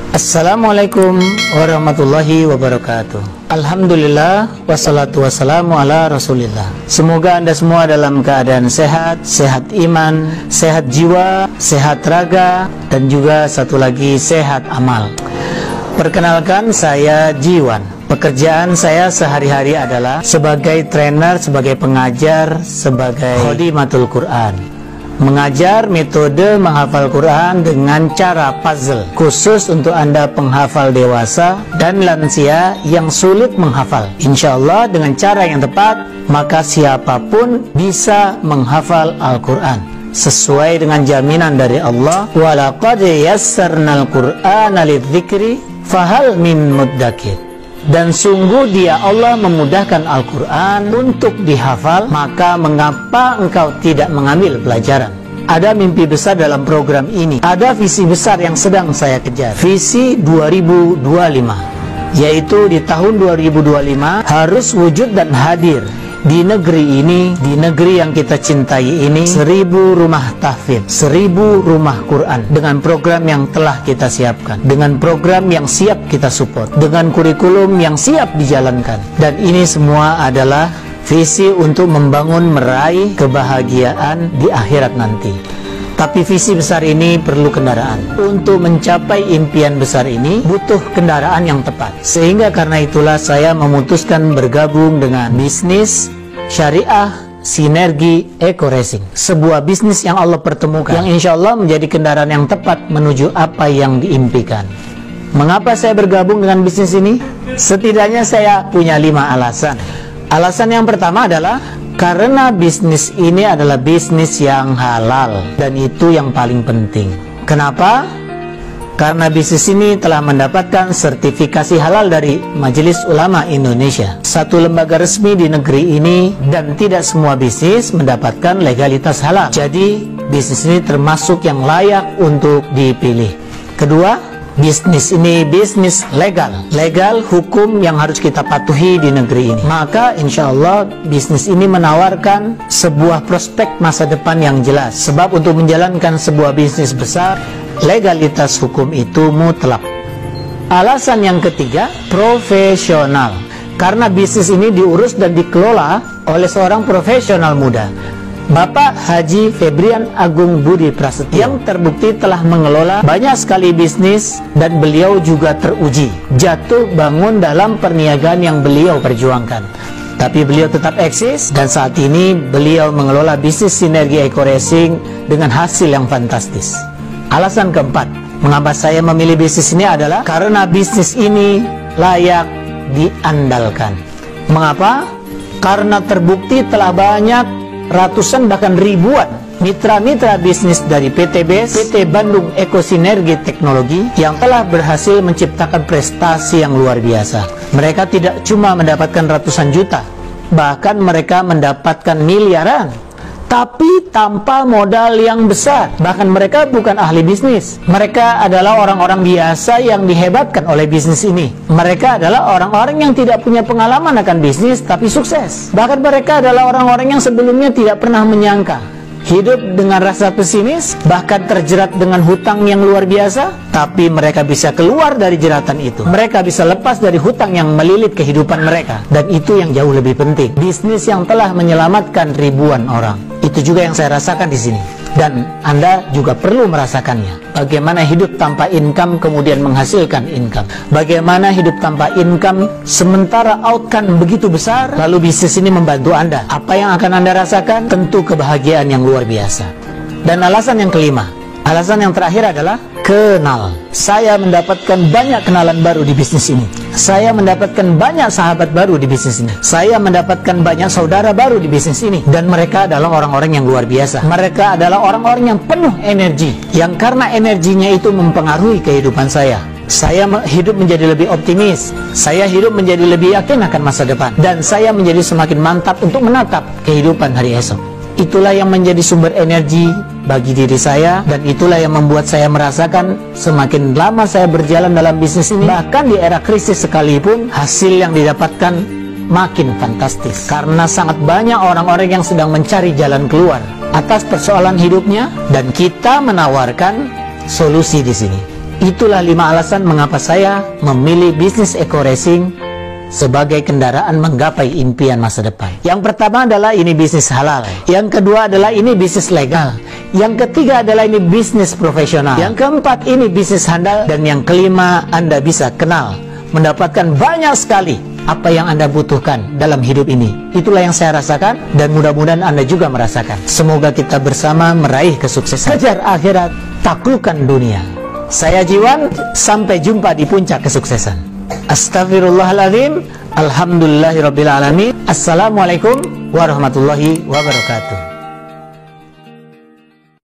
Assalamualaikum warahmatullahi wabarakatuh. Alhamdulillah wassalatu wassalamu ala rasulillah. Semoga Anda semua dalam keadaan sehat, sehat iman, sehat jiwa, sehat raga, dan juga satu lagi sehat amal. Perkenalkan, saya Jiwan. Pekerjaan saya sehari-hari adalah sebagai trainer, sebagai pengajar, sebagai khodimatul Quran. Mengajar metode menghafal Quran dengan cara puzzle, khusus untuk Anda penghafal dewasa dan lansia yang sulit menghafal. Insya Allah dengan cara yang tepat, maka siapapun bisa menghafal Al-Quran sesuai dengan jaminan dari Allah. Walaqad yassarnal Qur'ana lidzikri fahal min muddakir. Dan sungguh Dia Allah memudahkan Al-Quran untuk dihafal, maka mengapa engkau tidak mengambil pelajaran? Ada mimpi besar dalam program ini, ada visi besar yang sedang saya kejar, visi 2025, yaitu di tahun 2025 harus wujud dan hadir di negeri ini, di negeri yang kita cintai ini, 1000 rumah tahfidz, 1000 rumah Quran, dengan program yang telah kita siapkan, dengan program yang siap kita support, dengan kurikulum yang siap dijalankan. Dan ini semua adalah visi untuk membangun, meraih kebahagiaan di akhirat nanti. Tapi visi besar ini perlu kendaraan. Untuk mencapai impian besar ini butuh kendaraan yang tepat. Sehingga karena itulah saya memutuskan bergabung dengan bisnis syariah sinergi eco racing, sebuah bisnis yang Allah pertemukan, yang insya Allah menjadi kendaraan yang tepat menuju apa yang diimpikan. Mengapa saya bergabung dengan bisnis ini? Setidaknya saya punya 5 alasan. Alasan yang pertama adalah karena bisnis ini adalah bisnis yang halal, dan itu yang paling penting. Kenapa? Karena bisnis ini telah mendapatkan sertifikasi halal dari Majelis Ulama Indonesia, satu lembaga resmi di negeri ini, dan tidak semua bisnis mendapatkan legalitas halal. Jadi bisnis ini termasuk yang layak untuk dipilih. Kedua, bisnis ini bisnis legal, hukum yang harus kita patuhi di negeri ini. Maka insya Allah bisnis ini menawarkan sebuah prospek masa depan yang jelas. Sebab untuk menjalankan sebuah bisnis besar, legalitas hukum itu mutlak. Alasan yang ketiga, profesional. Karena bisnis ini diurus dan dikelola oleh seorang profesional muda, Bapak Haji Febrian Agung Budi Prasetyo, yang terbukti telah mengelola banyak sekali bisnis, dan beliau juga teruji jatuh bangun dalam perniagaan yang beliau perjuangkan. Tapi beliau tetap eksis, dan saat ini beliau mengelola bisnis sinergi eco racing dengan hasil yang fantastis. Alasan keempat, mengapa saya memilih bisnis ini adalah karena bisnis ini layak diandalkan. Mengapa? Karena terbukti telah banyak, ratusan bahkan ribuan mitra-mitra bisnis dari PT BES, PT Bandung Eko Sinergi Teknologi, yang telah berhasil menciptakan prestasi yang luar biasa. Mereka tidak cuma mendapatkan ratusan juta, bahkan mereka mendapatkan miliaran, tapi tanpa modal yang besar. Bahkan mereka bukan ahli bisnis, mereka adalah orang-orang biasa yang dihebatkan oleh bisnis ini. Mereka adalah orang-orang yang tidak punya pengalaman akan bisnis tapi sukses. Bahkan mereka adalah orang-orang yang sebelumnya tidak pernah menyangka hidup dengan rasa pesimis, bahkan terjerat dengan hutang yang luar biasa, tapi mereka bisa keluar dari jeratan itu. Mereka bisa lepas dari hutang yang melilit kehidupan mereka, dan itu yang jauh lebih penting. Bisnis yang telah menyelamatkan ribuan orang. Itu juga yang saya rasakan di sini, dan Anda juga perlu merasakannya. Bagaimana hidup tanpa income kemudian menghasilkan income. Bagaimana hidup tanpa income sementara outcome begitu besar, lalu bisnis ini membantu Anda. Apa yang akan Anda rasakan? Tentu kebahagiaan yang luar biasa. Dan alasan yang kelima, alasan yang terakhir adalah kenal. Saya mendapatkan banyak kenalan baru di bisnis ini. Saya mendapatkan banyak sahabat baru di bisnis ini. Saya mendapatkan banyak saudara baru di bisnis ini. Dan mereka adalah orang-orang yang luar biasa. Mereka adalah orang-orang yang penuh energi, yang karena energinya itu mempengaruhi kehidupan saya. Saya hidup menjadi lebih optimis. Saya hidup menjadi lebih yakin akan masa depan. Dan saya menjadi semakin mantap untuk menatap kehidupan hari esok. Itulah yang menjadi sumber energi bagi diri saya, dan itulah yang membuat saya merasakan semakin lama saya berjalan dalam bisnis ini, bahkan di era krisis sekalipun, hasil yang didapatkan makin fantastis. Karena sangat banyak orang-orang yang sedang mencari jalan keluar atas persoalan hidupnya, dan kita menawarkan solusi di sini. Itulah 5 alasan mengapa saya memilih bisnis Eco Racing sebagai kendaraan menggapai impian masa depan. Yang pertama adalah ini bisnis halal. Yang kedua adalah ini bisnis legal. Yang ketiga adalah ini bisnis profesional. Yang keempat ini bisnis handal. Dan yang kelima, Anda bisa kenal, mendapatkan banyak sekali apa yang Anda butuhkan dalam hidup ini. Itulah yang saya rasakan dan mudah-mudahan Anda juga merasakan. Semoga kita bersama meraih kesuksesan. Kejar akhirat, taklukkan dunia. Saya Jiwan, sampai jumpa di puncak kesuksesan. Astaghfirullahaladzim. Alhamdulillahirabbil alamin. Assalamualaikum warahmatullahi wabarakatuh.